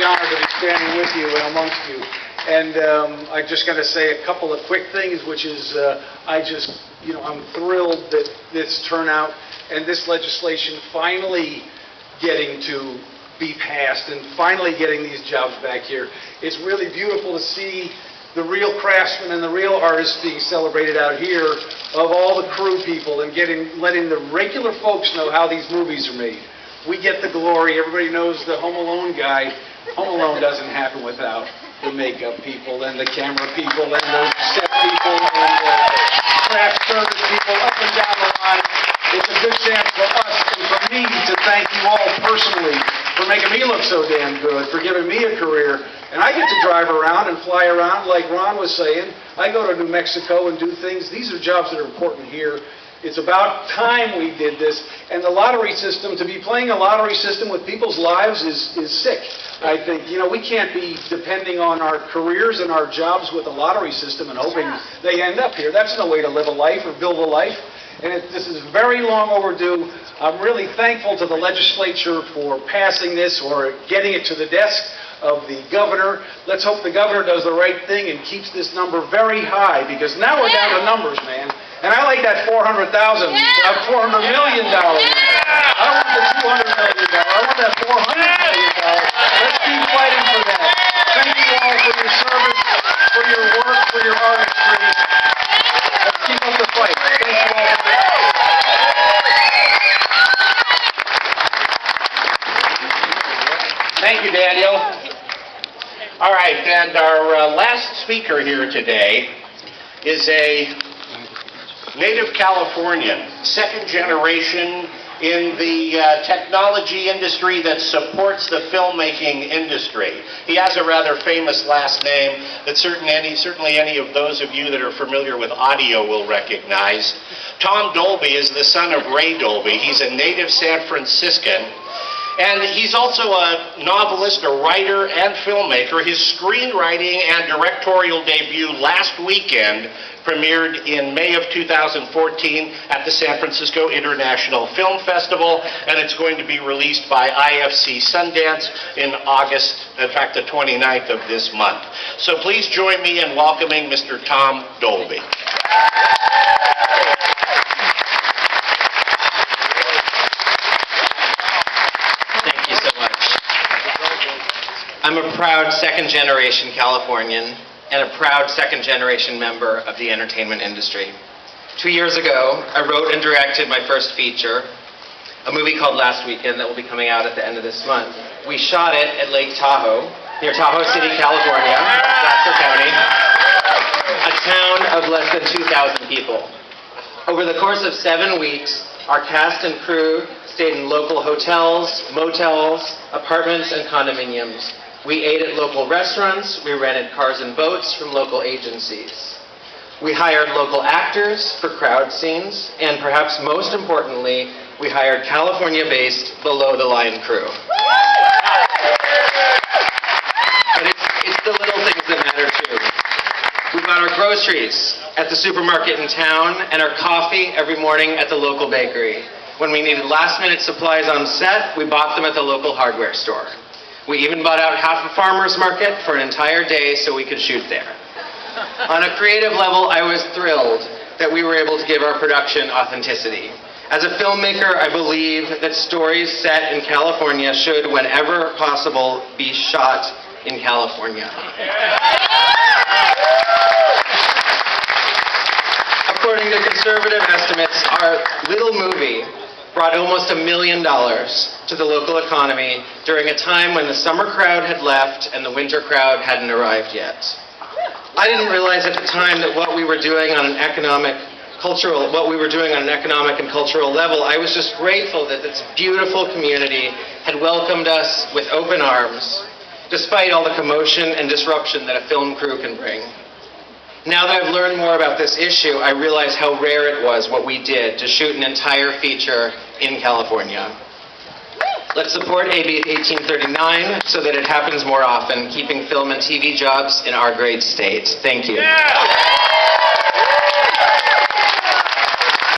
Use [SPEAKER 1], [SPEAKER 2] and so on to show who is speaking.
[SPEAKER 1] very honored to be standing with you and amongst you. And I'm just going to say a couple of quick things, which is I'm thrilled that this turnout and this legislation finally getting to be passed and finally getting these jobs back here. It's really beautiful to see the real craftsmen and the real artists being celebrated out here, of all the crew people, and letting the regular folks know how these movies are made. We get the glory. Everybody knows the Home Alone guy. Home Alone doesn't happen without the makeup people and the camera people and the set people and the craft service people up and down the line. It's a good chance for us and for me to thank you all personally for making me look so damn good, for giving me a career. And I get to drive around and fly around, like Ron was saying. I go to New Mexico and do things. These are jobs that are important here. It's about time we did this. And the lottery system, to be playing a lottery system with people's lives is sick. I think, we can't be depending on our careers and our jobs with a lottery system and hoping they end up here. That's no way to live a life or build a life. And this is very long overdue. I'm really thankful to the legislature for passing this or getting it to the desk of the governor. Let's hope the governor does the right thing and keeps this number very high, because now we're down to numbers, man. And I like that $400 million. I don't want the $200 million. I want that $400 million. Let's keep fighting for that. Thank you all for your service, for your work, for your artistry. Let's keep up the fight. Thank you all for that.
[SPEAKER 2] Thank you, Daniel. All right, and our last speaker here today is a native Californian, second generation in the technology industry that supports the filmmaking industry. He has a rather famous last name that certainly any of those of you that are familiar with audio will recognize. Tom Dolby is the son of Ray Dolby. He's a native San Franciscan. And he's also a novelist, a writer, and filmmaker. His screenwriting and directorial debut last weekend premiered in May of 2014 at the San Francisco International Film Festival, and it's going to be released by IFC Sundance in August, in fact, the 29th of this month. So please join me in welcoming Mr. Tom Dolby.
[SPEAKER 3] I'm a proud second-generation Californian and a proud second-generation member of the entertainment industry. 2 years ago, I wrote and directed my first feature, a movie called Last Weekend that will be coming out at the end of this month. We shot it at Lake Tahoe, near Tahoe City, California, Placer County, a town of less than 2,000 people. Over the course of 7 weeks, our cast and crew stayed in local hotels, motels, apartments, and condominiums. We ate at local restaurants, we rented cars and boats from local agencies. We hired local actors for crowd scenes, and perhaps most importantly, we hired California-based below-the-line crew. But it's the little things that matter too. We bought our groceries at the supermarket in town and our coffee every morning at the local bakery. When we needed last-minute supplies on set, we bought them at the local hardware store. We even bought out half a farmer's market for an entire day so we could shoot there. On a creative level, I was thrilled that we were able to give our production authenticity. As a filmmaker, I believe that stories set in California should, whenever possible, be shot in California. According to conservative estimates, our little movie brought almost $1 million to the local economy during a time when the summer crowd had left and the winter crowd hadn't arrived yet. I didn't realize at the time that what we were doing on an economic and cultural level, I was just grateful that this beautiful community had welcomed us with open arms, despite all the commotion and disruption that a film crew can bring. Now that I've learned more about this issue, I realize how rare it was what we did to shoot an entire feature in California. Let's support AB 1839 so that it happens more often, keeping film and TV jobs in our great state. Thank you. Yeah.